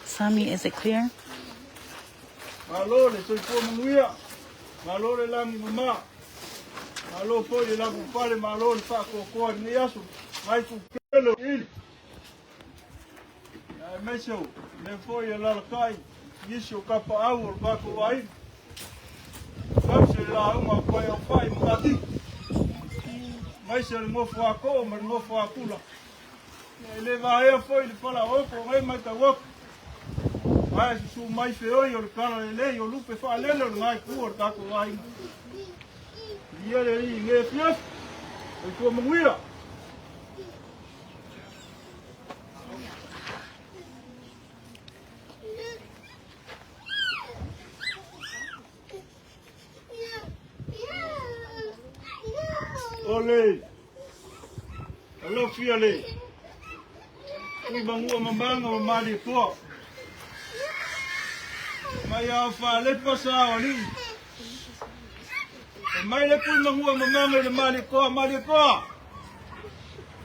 Sammy, is it clear? Ole, alo fiale, kui bangu mambanga mamali po, maya fale pasa oli, mai le kui bangu mambanga mamali po,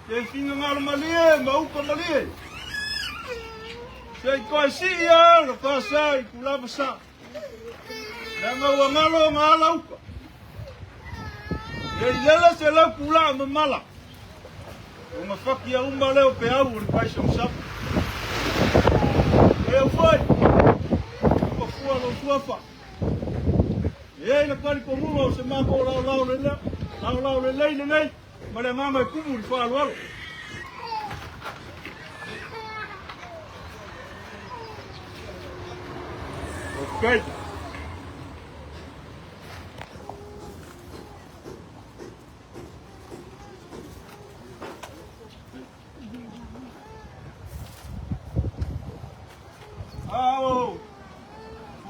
ye finga ngal mali, mau pa mali, say ko siya, lo pasa ikula pasa, nanga wangalo ngalau. Yela se la kula mamala. Uma fakia uma leo pe au pai som sap. Eu foi. Ko fua lo suafa. Na kari ko mulo se ma ko lau le nei. Mare mama ku mu fa lo. Okay.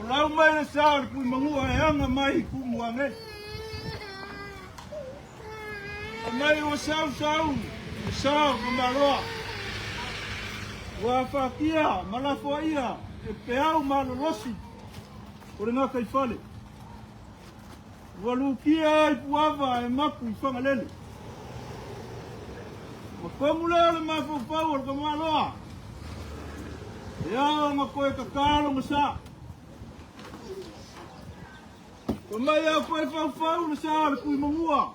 Lau mai na sa ku mangua hanga mai ku muange. Mai o sau ku maroa. Wa fakia malafoia e peau malolosi. Ore nga kai fale. Wa lukia i puava e maku i whangalele. Wa komula le mafofau o ka maroa. Ia ma koe kakalo masa. Kamai au koe fau na sa kui mangua.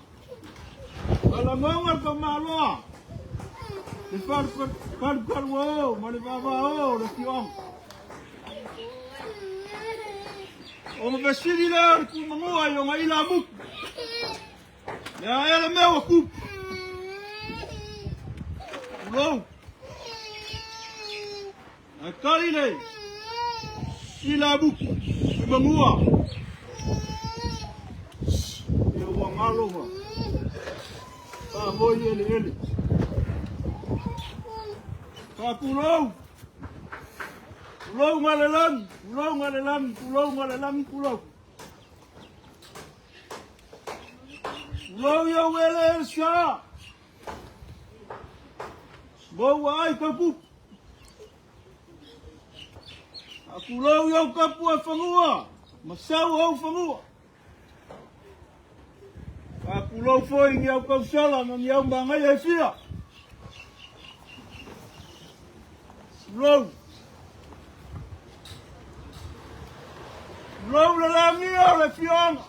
Ala ngonga ka maloa. Le far wo, ma le baba o le tiong. O ma besiri la kui mangua yo ngai la muk. Ya ele meu ku. Lo. Akali le. Ila muk. Kui mangua. Aloha. Boy ele. Pulau. Pulau ngalelang. Pulau ya wele sha. Bo ai kapu. Pulau ya kapu fangua. Masau au fangua. Pulau foi ngiau kau sala ngiau bangai e fia. Pulau. Kulou le langia le fianga.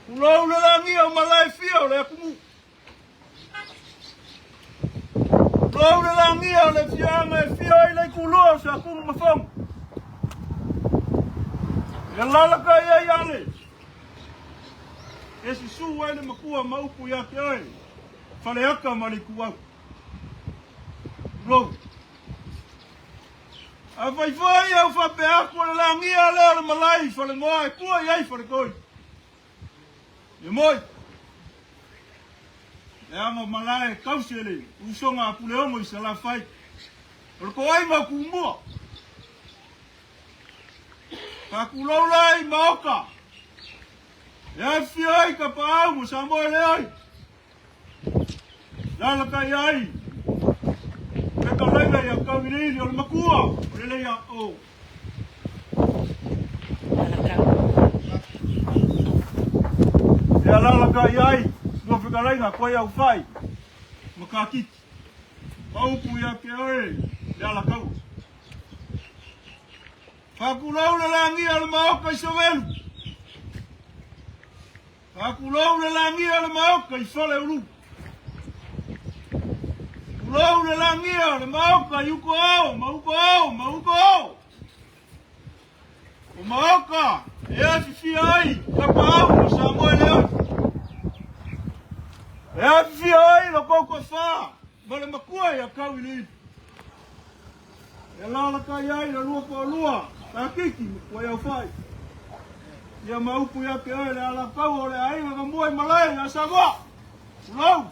Kulou le langia malai fia le kumu. Kulou le langia le fianga e fia i le kuloa sa kumu mafam. E lalaka ia iale. E si su ai le makua maupu ia ke ai. Fale aka mali kuau. Kulou. A vai vai au fa pe ako le langia le o malai fa le moa e kua iai fa le koi. E moi. E anga malai kausele usonga a pule omo i sa la fai. O le koai ma kumua. Ka kulou lai maoka. E ai fiai ka pa au mo sa moe le ai. Lala ka iai. Peka laila ia kawirili o le makua. O le leia o. E alala ka iai. Nua peka laila koe au fai. Makakiki. Paupu ia ke oe. Le ala kau. Whakulou le langia le maoka i sovelu. Whakulou le langia le maoka i whale uru. Kulou le langia le maoka i uko au, mauko au, mauko au. O maoka e afifi ai, kapa au, sa moe le au. E afifi ai, lo kouko wha, ma le makua i a kau i li. E lalaka iai, la lua pa lua, ta kiki, koe au whai. Ia maupu ia ke ai, le ala kau o le ainga ka mua i malai, a sa moa. Kulou.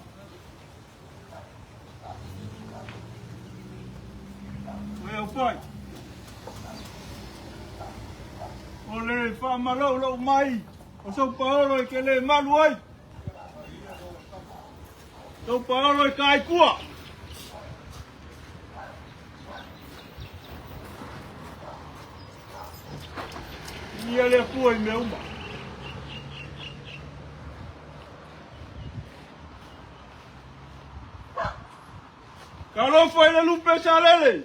Koe au whai. O le whamarau lau mai, o sau paolo e ke le malu ai. Sau paolo e kai kua. Ia le kua i me uma. Kalofa i le lupe sa lele.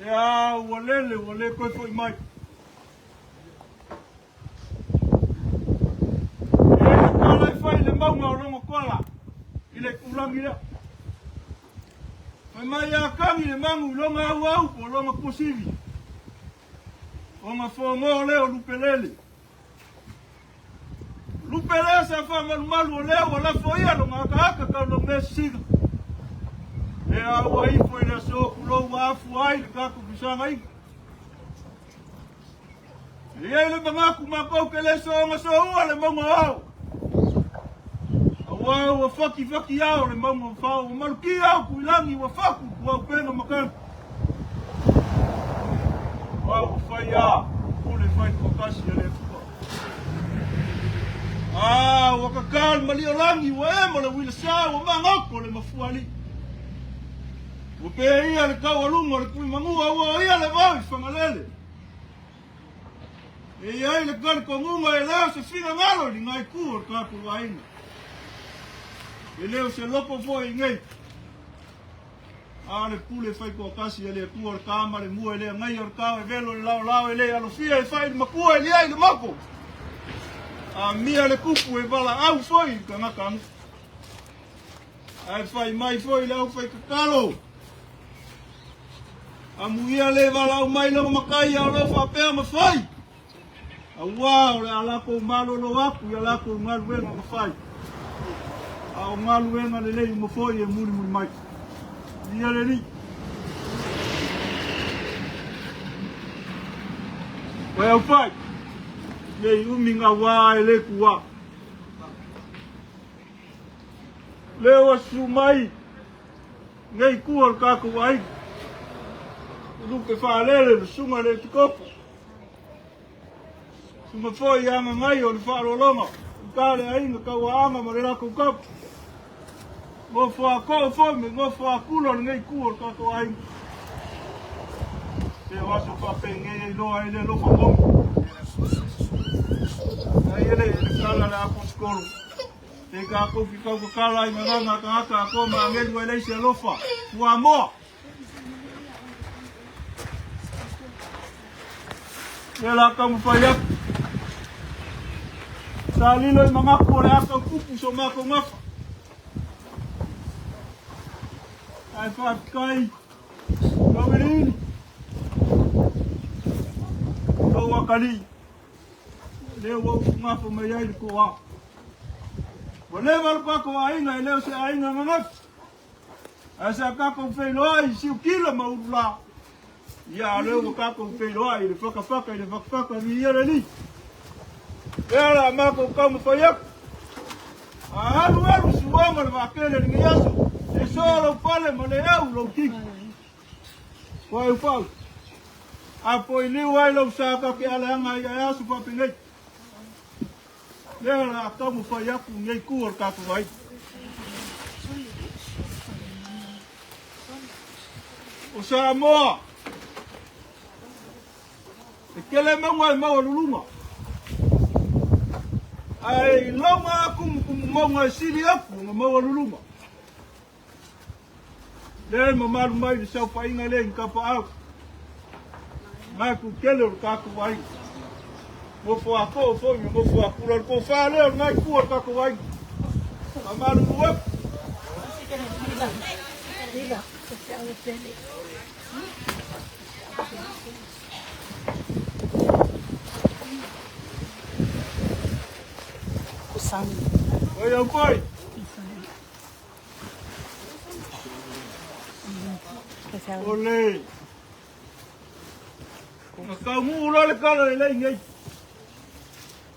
Ia wale koe fo i mai. E kala i fai le maunga o rongo koala. I le kulangi lea. Fai mai a kangi le mangu longa au po longa posivi. Onga fongo leo lupe lele. Lupe lele sa fa malu o leo wala fo ia longa aka ka lo mesiga. E au ai foi le so kulou afu ai le kako pisanga i. E ai le mangaku makou ke le so ua le monga au. Au a faki au le monga fau. O maruki au kuilangi wa faku kua penga makana. Au fai a. Kule fai kokasi e le fuka. Wakakal maliolangi wa emo le wila sa wa mangoko le mafuali. O pe ia le kau alunga le kui mangua ua ia le vai whangalele. E iai le kari kongunga e leo se whina ngalo li ngai kua le kaku waina. E leo se lopo fo i ngei. A le pule fai kua kasi e le kua le kama le mua e lea ngai o kau e velo le lao e le alo fia e fai le makua e liai le mako. A mia le kupu e vala au foi ka ngakang. Ai fai mai foi le au fai kakalo. A muia le walau mai lo makai au lo whapea mawhai. A wao le alako malo lo wapu i alako ngalu wenga mawhai. A o ngalu wenga le lei mawhoi e muli mai. Ia le ni. Koe au whai. Nei uminga wā e le kua. Leo asu mai. Nei kua le kako wai. Lupe whaalele, sunga le tikopo. Suma foi anga ngai o le whaalolonga. Kale ainga kaua anga ma le rako kapu. Ngo whaako fome, ngo whaakulo le ngai kua le kako ainga. Te waso whapenge e loa e le lofa momu. Ai ele kala le ako skolu. Te ka kofi kau kala i nganga ka haka ako ma ngelu e leise lofa. Kua moa. Ela kamu payak. Salilo yung mga kore akang kupu sa mga kumap. Ay patkay. Gawin. Gawa kali. Lewa mga pumayay ko ha. Wala mal pa ko ay nga lewa si ay nga mga. Asa ka kung feloy si kilo maula. Ya lewa ka kung feloy le faka ni yara ni. Ela mako kamu payak. Alu suwa mal makele ni yasu. E solo pale maleu lo kik. Wai pal. Apo ini wai lo saka ki ala nga yasu pa pingai. Ela kamu payak ngai kuor ka ko wai. Usamo. Kele mangwai mawaluluma. Ai longa kum monga sili aku mau luluma. Le mamalu mai sa pa inga le ka pa au. Mai ku kele ka ku wai. Mo fo ako fo mo fo aku ko fa le mai ku ka ku wai. Mamalu wap. Oi, eu fui. Olê. Mas kamu ulah lekar lagi ngai.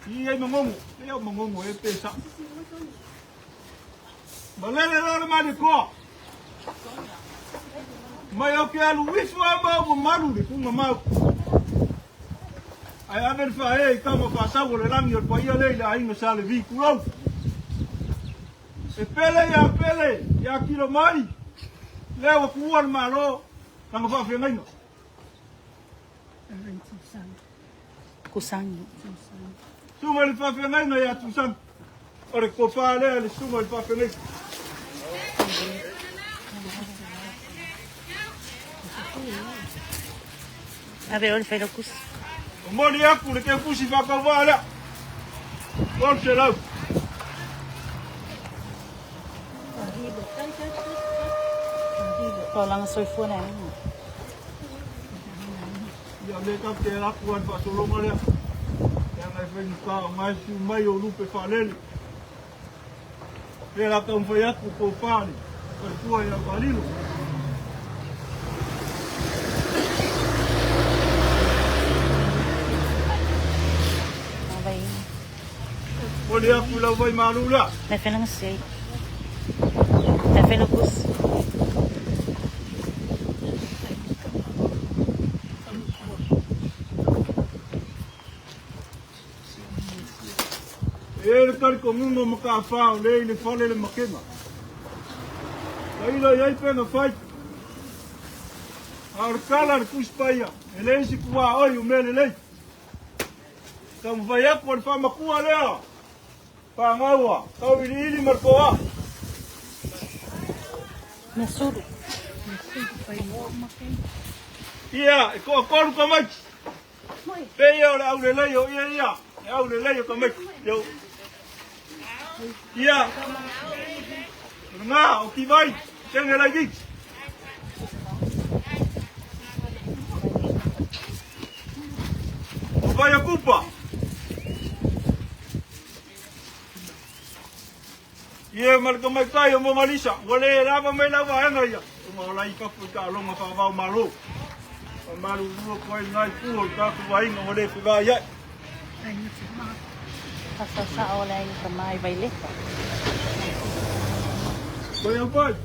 Ini mengomu, dia mengomu pesa. Balai lor mali ko. Mai aku alu wiswa mau malu di pun mau. Ai aver fa kama pasa wala lang yor pa yale la ay masale vi kulo. E pele ya kilo mai. Lewa kuwan malo nang fa fe ngai no. Kusang. Suma li fa fe ngai no ya tusan. Ore ko fa le suma li fa fe ngai. A ver, olha, fez o curso. Moni aku le ke pusi fa ka wala. Kon se la. Kau lang soy phone na. Ya le ka ke la kuan fa solo mo le. Ya ngai fe ka mai su mai o lupe fa le. Le la ka un fa ya ku ko fa ni. Per tua ya balilo. Boleh aku lah boy malu lah. May feeling say. May feeling kus. Ele kar komu mo makafa, le fale le makema. Kaila yai pena fight. Ar kalar kuspaya. Ele si kuwa oi umele le. Kamu vayak por fama kuwa leo. Pangawa, kau ini merkoa. Mesuro. Iya, kau kamai. Peyo la aule leyo, iya. Aule leyo kamai. Yo. Iya. Nga, okibai. Jangan lagi. Upaya kupa. Ye marka mai kai mo malisa wale lava mai lava anga ya mo lai ka pu ka lo ma fa va malu malu ru ko ngai ku ka ku vai ngo le pu ga ya Pasal sa olay kamay bailit. ko ya pai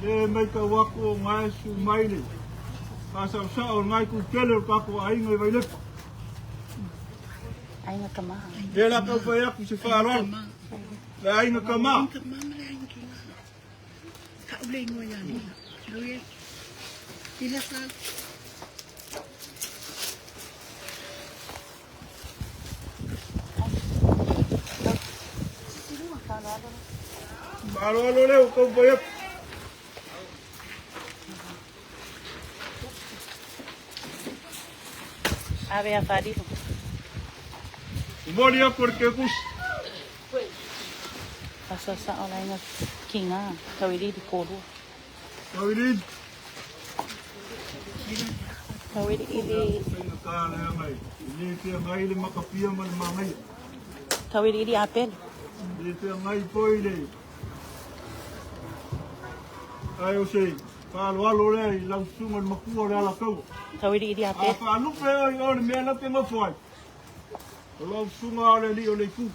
ye mai ka wa ko ngai su mai ni pasal sa o ngai ku kele ka ku ai ngai vai le Ay nga kama. ye la ka fa ya ku se fa ron la ai nga kama Kaulay mo yan. Gawin. Tinasal. Baru le ko fa ya Ave a farido. Moria porque kus. Pasasa olay nga kinga. Kawili di kolo. Kawilid. Kawili ili. Kala ngai. Ini pia ngai le makapia man mangai. Kawili ili apel. Ini pia ngai poile. Ayo sei. Kalau alo le lau sungan makua le ala kau. Kawili ili apel. Apa anu pe o le mea te ngofoi. Lau sunga le li o le ku.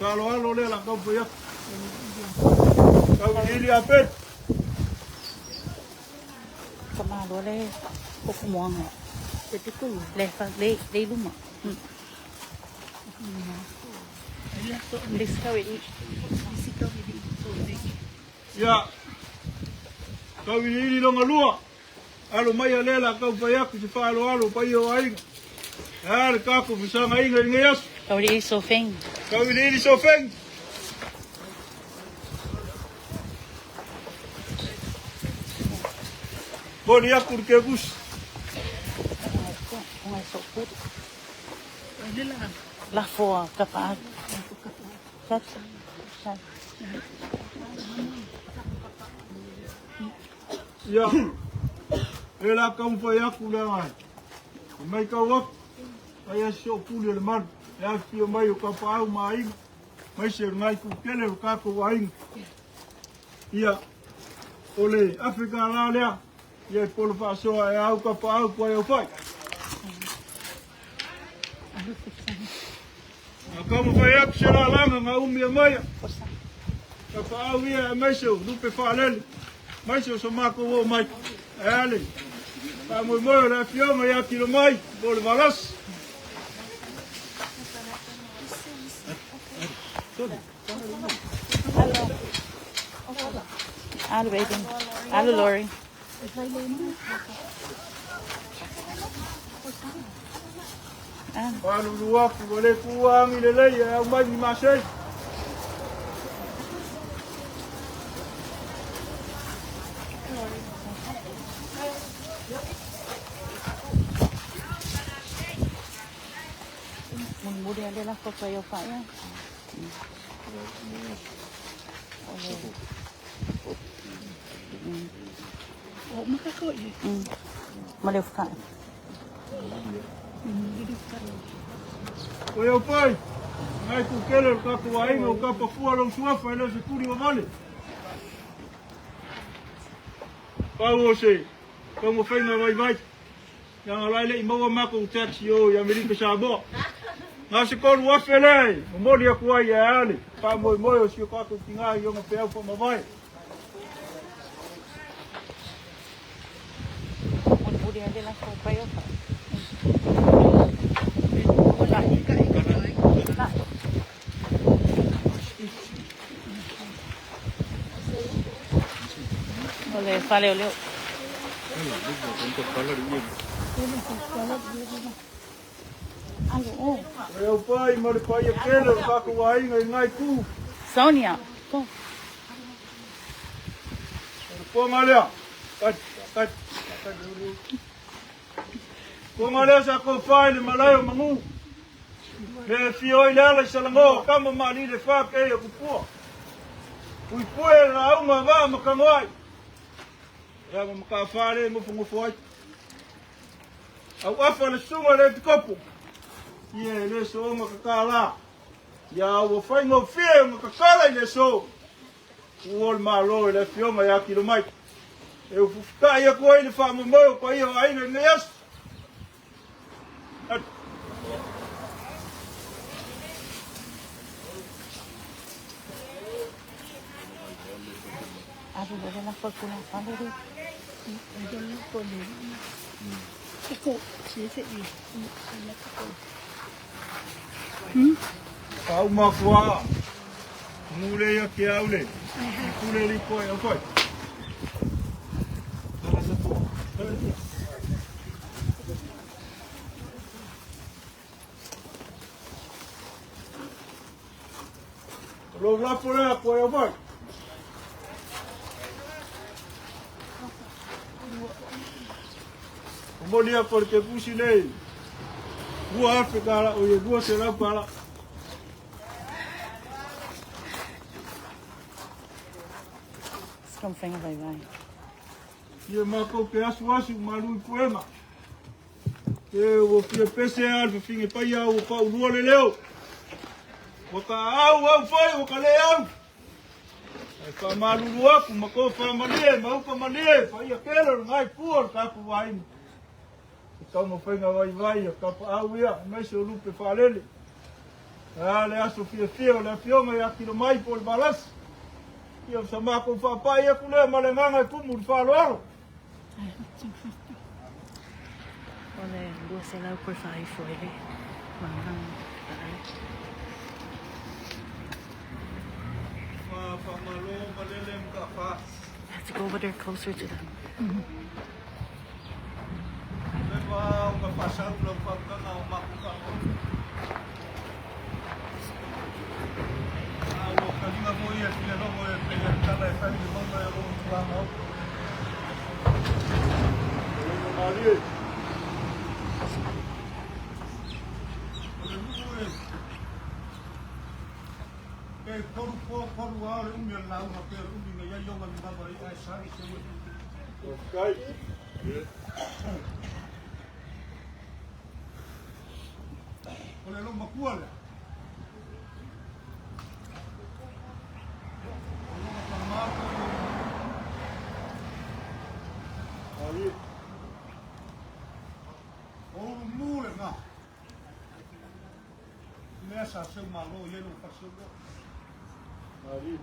Kalau alo le la kau pe. Kau ili apet. Kamalo le. Kukumuanga. Le luma. Lis kawili. Ya. Kau ini longa lua. Alo mai lela kau paya ku se fa alo pai o ai. Ar ka ku bisa ngai ngai ngas. Kawili so feng. Kau ini so feng. Boni ya porque gus. Kung so put. Ano lang. La foa kapag. Chat. Chat. Ya. Ela kau paya ku le ai. Mai kau wak. Ai so ku le man. Ya fi mai ka pa mai. Mai se ngai ku kele ka ku ai. Ya. Ole Afrika la le. Ia polo whaasoa e au ka pāu koe o whai. A kama whai aku se rā langa ngā umi a maia. Ka pāu ia e maiseo, rupe whaalele. Maiseo so mako o mai. E ale. Ka moi moi o rea whionga ia kilo mai. Bole varas. Alo baby. Alo Lori. Palu luak, boleh kuang ile lei e au mai ni masei. Mudi ada lah kau yo pak ya. Oh, makakoi. Malay fka. Koe au pai. Ngai ku kele ka ku ainga o ka papua long suafa ele se kuri o vale. Pau o se. Kau mo whainga vai vai. Yang alai le i maua mako o taxi o i Amerika Samoa. Ngā se koru whawhelei. O mori a kuai e ale. Pa moi moi o si o kako ki ngā i o ngā peau wha mawai. Mudi ada lah kau yo pak. Boleh, fale oleh. Alo, oh. Koe au pai, mare pai e kele o kako wainga i ngai ku. Sonia, ko. Ponga lea. Kat. Ponga lea sa ko pai le malai o mangu. Le fioi le ala i salango, kama mani le whak e o kupua. Ui pue na aunga wā makangoai. Ea ma makawhare mo pungofu ai. Au afa le sunga le te kopu. Ia le so ma kakala. Ia o whaingo whie ma kakala i le so. Uol malo le fionga ia kilo mai. E u fuka ia koe le wha mamau pa ia aina i neas. Alo, boleh lah kau pulang fale deh. Ada lah boleh. Cukup. Sikit ni. Pau makua. Mule ia ke aule. Kule li koe au koe. Lo lapo lea koe au koe. Molia porque pusi lei. Dua afe kala o ye dua se la kala. Skamwhinga vai vai. Ye mako ke asu malu poema. E o fia pese al finge pa ia o pa ulua le leo. Waka au foi o kale au. E pa malu lua ku mako fa mane, mau pa mane, pa ia kelo ngai puor ka pu vai. Ka mo whainga vai, ka pa au ia, mai se o lupe whalele. Le aso fia o le fionga ia kilo mai po le balas. Ia sa mako whapai e kule ma le nganga e kumu le whaloaro. Ole dua se lau por vai foi ele. Mahang. Whamalo malele mga wha. Have to go over there closer to them. Le wā o ka whasau lau whakanga o maku ka o. O ka linga mo ia ki le rongo e pēia tala e whai le monga e rongo tuanga o. Rongo mari e. E koru aore umi a launga pēr umi me ia ionga mi baba i ai sari se ue. Okay. Ole lo makua le. Ole lo kamako. Ali. Oru mule nga. Nessa seu malo yelo paseo. Ali.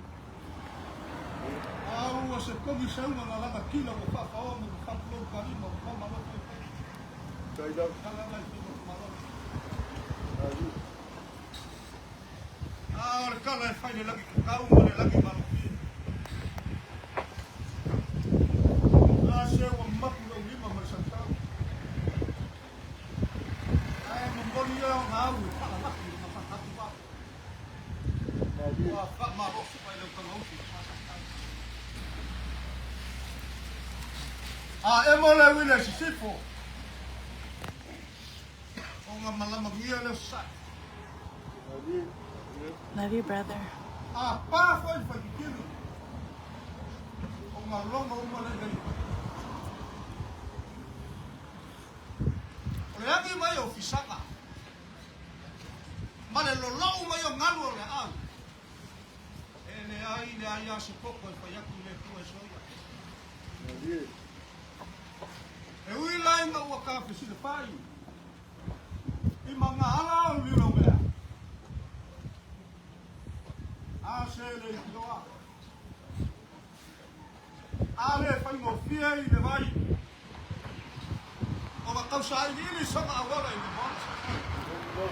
Au se komi se una na lata kila ko fa o mo fa plo kali mo fa malo. Sai da kala na se malo. Ali. Ora kala e fai le lagi ka u le lagi malo. Se o mapu lo lima ma sa sa. Ai mo boni yo na u fa la lagi ma fa ta ba. Wa fa ma ro su pai lo ka mo si. E mo le wile si sifo. O nga malama ngia le sa. Love you, brother. Pa foi kilo. O nga longa o mo le le. Reagi mai o fisaka. Male lo lau mai o ngalo le au. Le ai a se poco e fai aku le tu e soia. E ui lai ma ua ka pisi le pai. I manga ala o lilo mea. A se le i doa. A le fai mo fia i le vai.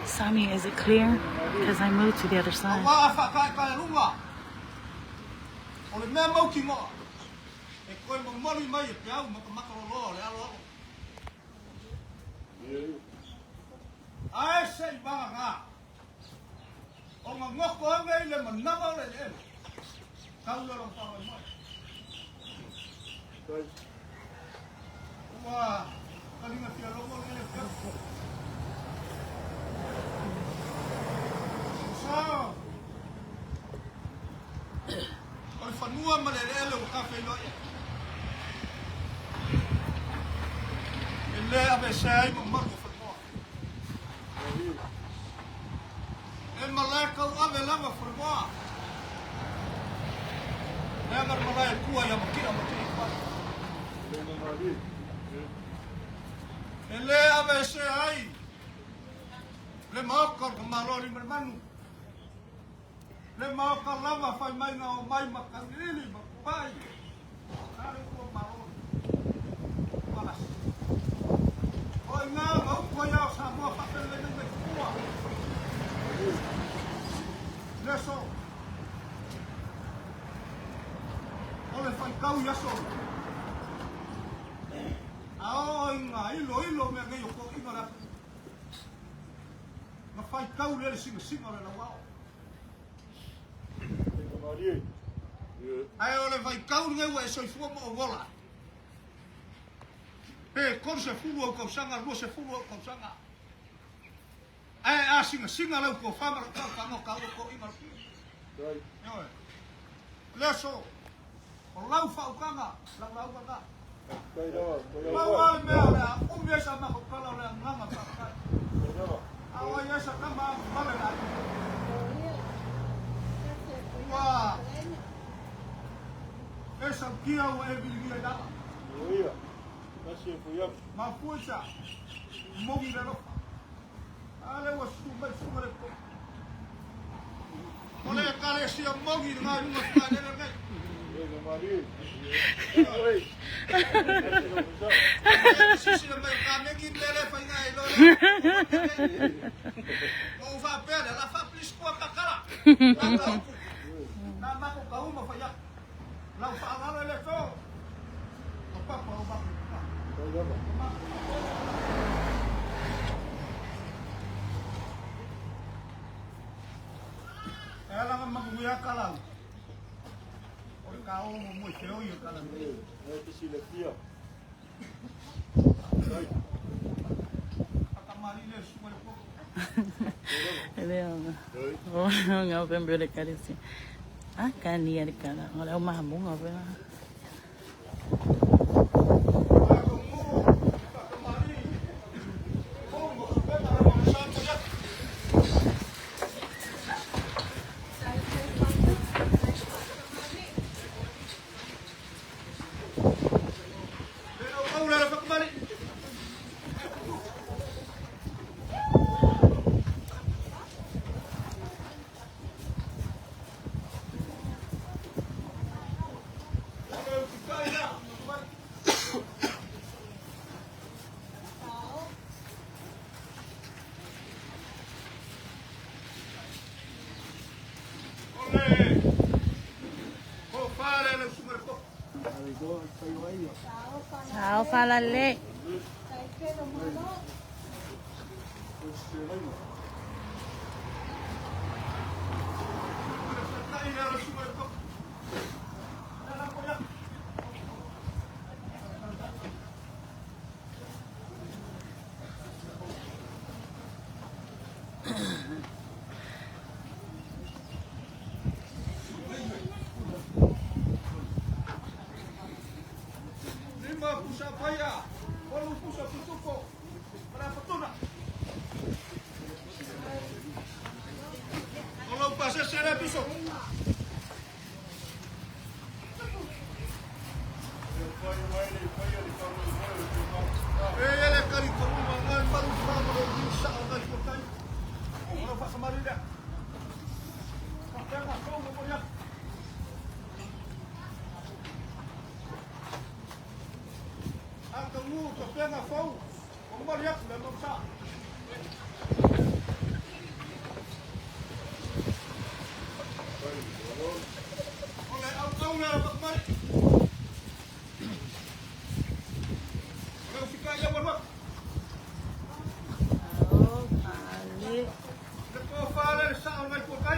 Sami, is it clear? Because I moved to the other side. Kalinga tia logo le ka. Sa. Oi fanua malele o cafe no. Ele ave sai mo marco fanua. El malaika o ave lava fanua. Leva malai kua ya makira makira. Leva mali. Ele ave se ai. Le maokar ko malori mermanu. Le maokar lava fai mai na o mai makanili mapai. Kare ko malori. Palas. Oi nga o ko ya sa mo fa le me kua. Le so. Ole fai kau ya so. Ai nga ilo me ngai ko ina la. Ma fai kau le singa la wao. Ai ole fai kau ngai wa so fu mo gola. Pe kon se fu o ko sanga lo se fu o ko sanga. ai singa lau ko fa ma ka no ka ko i ma dai yo leso o lau fa o kanga lau ka kai do wa me ala me sa ma ko kala la ngama ka awa ya sa kama ma la wa esa kia o e bi da oia kasi fuya ma fuisa mogi le no ale wa su le ko ole kale si mogi na ma fa le le le mari oi si le me ka me ki le fa ina lo o va perdre la fa plus quoi ka kala na ma ko ka uma fa ya la fa ala le to pa pa o ba ela nga maguya kala o ka o mo cheo yo kala e que si le pia dai akamari le su le po ele nga pembe le karisi akani ya kala ngala mamu ngabe Ciao Falalle. Puxa apoia, olha puxa putuco, para a fortuna. Olha o passe será piso. Ele cari como mangan para o famo do bisa da escotai. Ora faça marilha. Pega fogo por já. Kamu pega fogo, vamos olhar para não passar. Olha, olha, olha, olha, fica aí agora. Ali. Depois fala, sal vai por cá.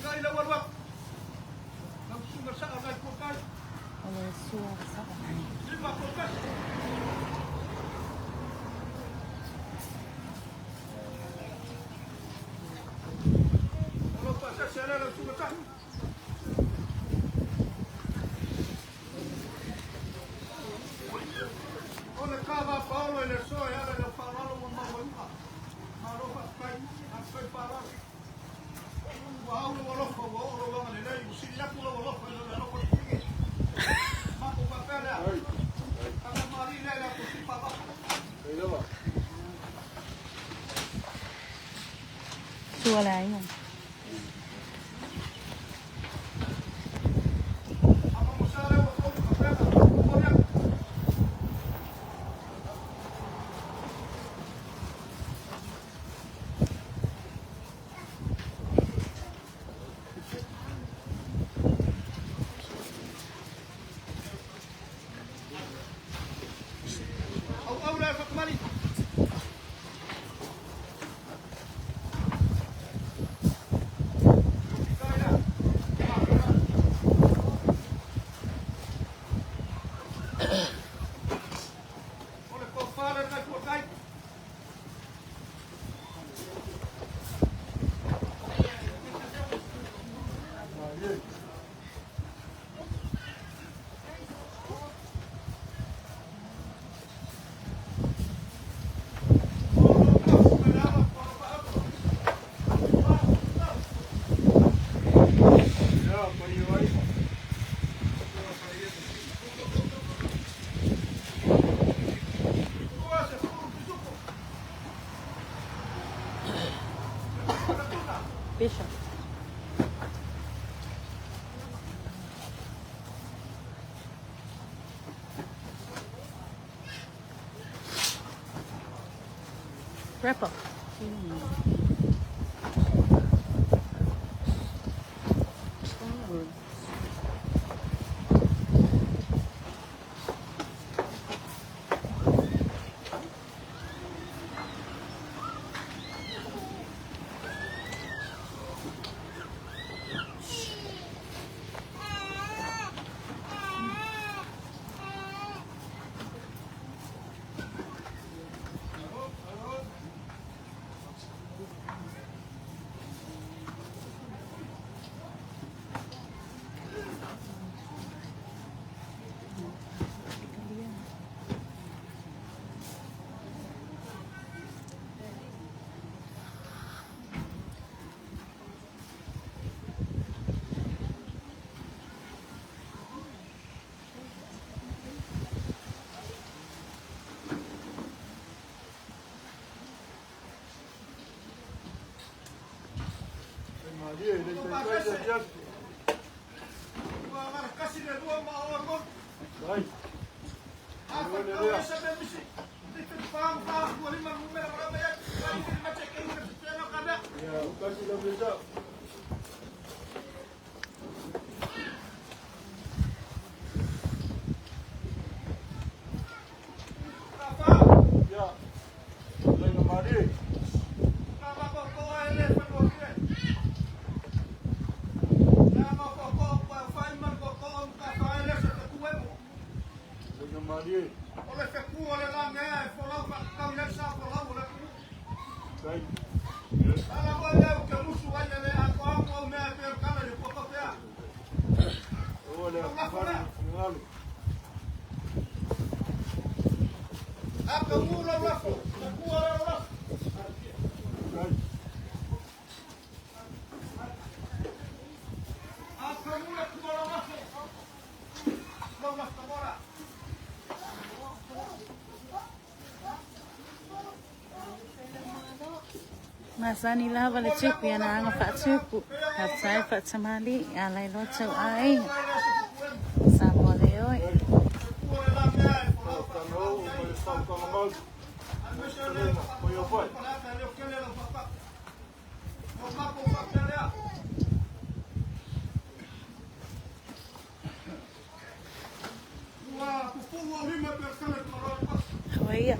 Kay la walwak. Nang sungar sa agad ko kay. Ole suwa sa kanai. Lima ko kay. Ano pa sa sera lang sungar sa. Ole kaba Paulo ele só ela le falalo mo mawa. Maro pa kay, asay para. Wow, lo ko lo nga nila, sila ko lo ko lo ko sige. Mako pa pala. Ang marina la ko si papa. Ilo ba? Suwa la yun. Ako mo sala ko ko pala. Rapper. Masani lah balik cukup ya na ngafat cukup. Saya fat samali alai lo cau ai. Sama leo. Hawaii.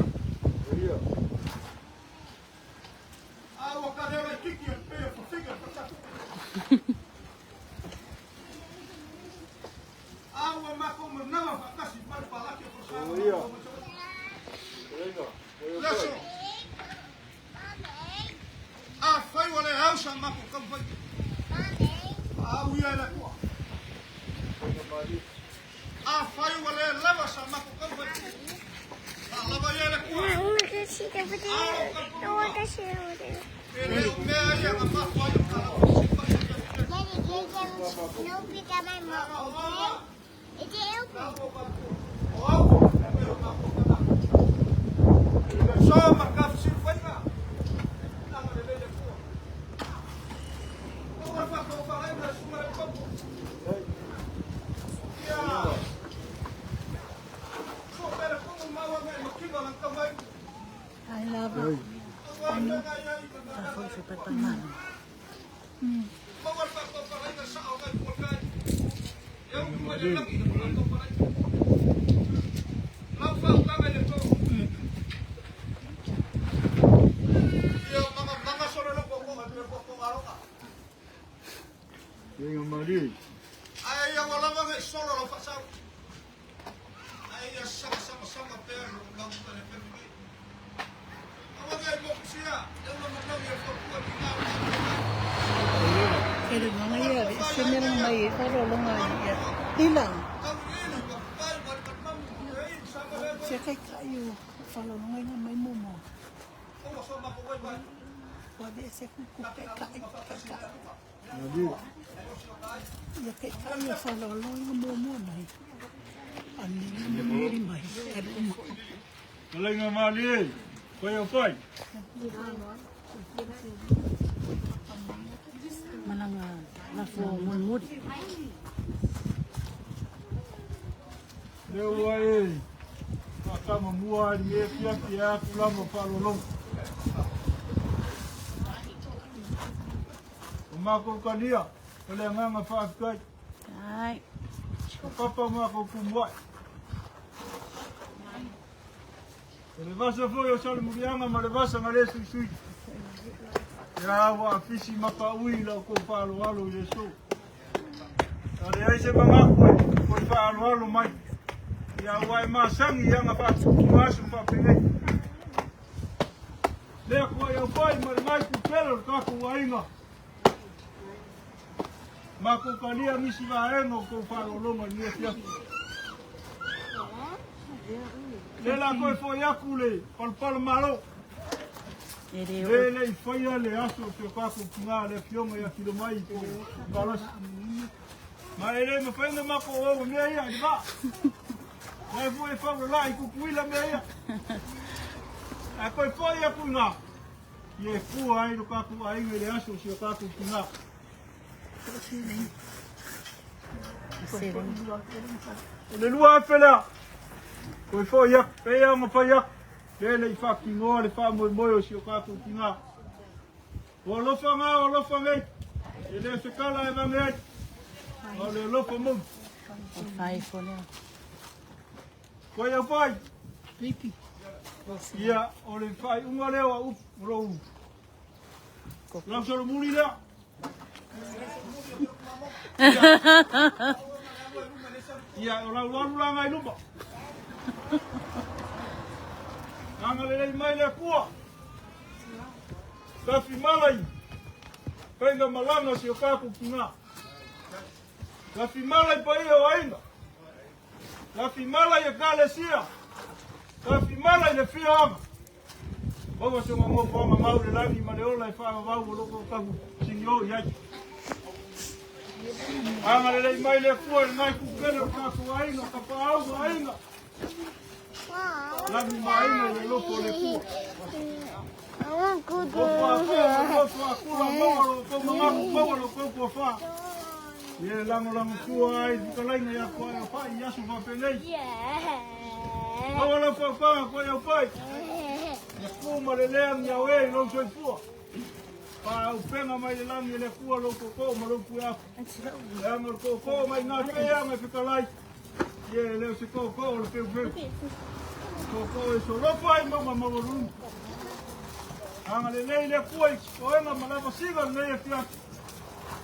I love it. Ako super taman. Kaya mga yari, sinirang may karolong nga niya. Ilang? Siya kay kayo, karolong nga may mumo. Wadi siya kukukay kayo. Ya kay kayo, karolong nga mumo na. Ano nga may karolong. Kalay nga mali. Koy. Malanga lafo mulmud. Lewai. Kaka mamua dia pia kulama palolong. Mako kalia. Wala nga whaakai. Ai. Papa mako kumwai. Le vasa foi o sal murianga ma le vasa ngale sui. Ya wa fisi maka ui la ko palo alo Yesu. Tare ai se manga ko palo alo mai. Ya wa ma sangi ya nga pa masu pa pele. Le ko ya pai ma mai ku pelo ka ku ainga. Ma ko kalia misi va eno ko palo lo ma ni sia. Le la koe foi akule, pal malo. Le i foi le aso te kako kinga le fionga ya kilo mai ko balas. Ma ele me fai ma ko o me ia ba. Mai foi fa la i ku puila me ia. A koe foi akuna. Ye fu ai ro kako ai le aso te kako kinga. Le lua fela. Koe fo ia, pea ma fa ia. Pele i fa kingoa le fa moi o si o kako kinga. O lofa ngai. E le se kala e vangai. O le lofa mo. O fai fo leo. Koe au fai. Pipi. Ia, o le fai unga leo a up, rou. Lam soro muri lea. Ia, o lau la ngai lupa. Nanga lelei mai le kua. Kafi malai. Kainga malanga si o kako kinga. Kafi malai pa ia o ainga. Kafi malai e kale sia. Kafi malai le fia anga. Bawa se ngongo ponga mau le langi ma le ola e wha wau o loko kaku sinyo iaki. Anga lelei mai le kua le ngai kukele o kako ainga. Kapa au o ainga. Lagi mainga le lopo le kua. Lopo akula mawalo koko wha. Ye lango kua ai, dikalainga ya kua ya wha, yasu wha penei. Mawalo wha kua ya wha. Ya kuma le leang ya wei lo soi fua. Pa upenga mai le langi le kua lo koko ma lo kua. Leanga koko mai ngā kea me whikalai. Ye leo se koko le peu. Koko e so lopo ai mama mawarun. Anga le nei le koi, o enga malava siga nei e fia.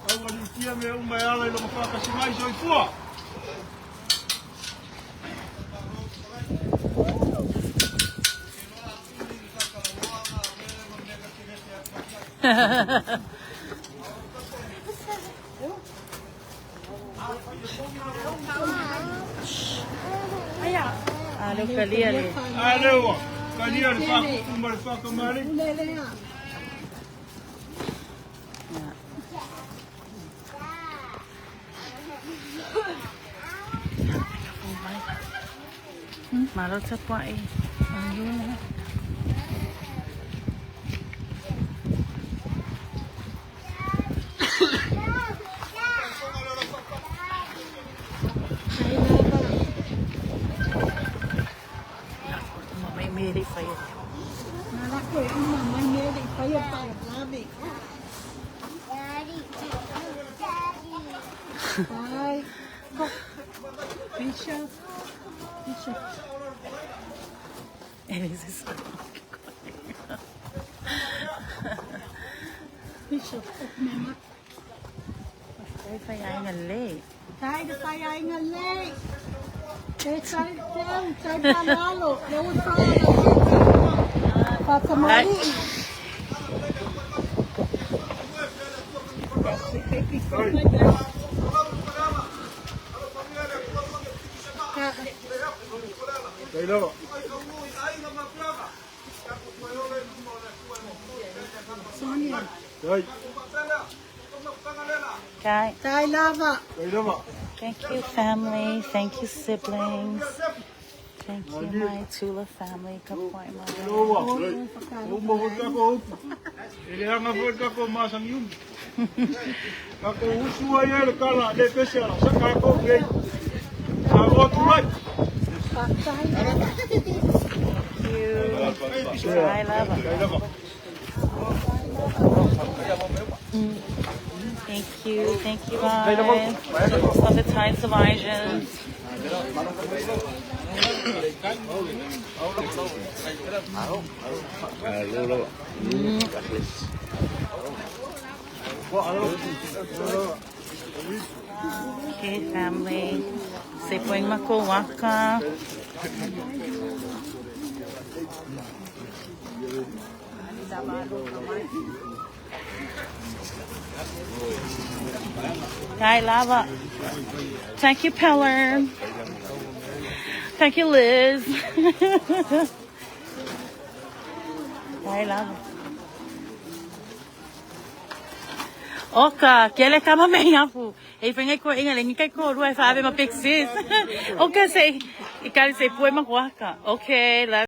Au wali tia me umai ala i lo mawhaka si mai soi fua. Alo kalia le. Alo, kalia le whaku kumba le whakamari. Malo sa kwa eh. Ayun. May meri pa yun. Nalak ko yung mama niya, di pa yung paglabi. Bye. Bishop. Bishop, mama. Ay, payain nga late. Tay na tayo ay nga late. Tay palalo. Lewis palalo. Pakamali. Kailawa. Sonia. Kai. Kai. Tay lava. Kailawa. Thank you, family. Thank you, siblings. Thank you, my Tula family. Kapoy mo. Kailawa. Umawag ako. Ilihangan po ako masang yun. Ako usua yan kala de pesya sa kako gay. Ako tulay. Thank you. I love it. Kailawa. Thank you guys for the Thai Salvations. Okay, family. Say poing mako waka. Hi, Lava. Thank you, Peller. Thank you, Liz. Hi, Lava. Oka, kele kama meia pu. Ei fengai ko inga lengi kai ko ruai fa ave ma pixis. Okay, say, ikali say pue ma waka. Okay, love.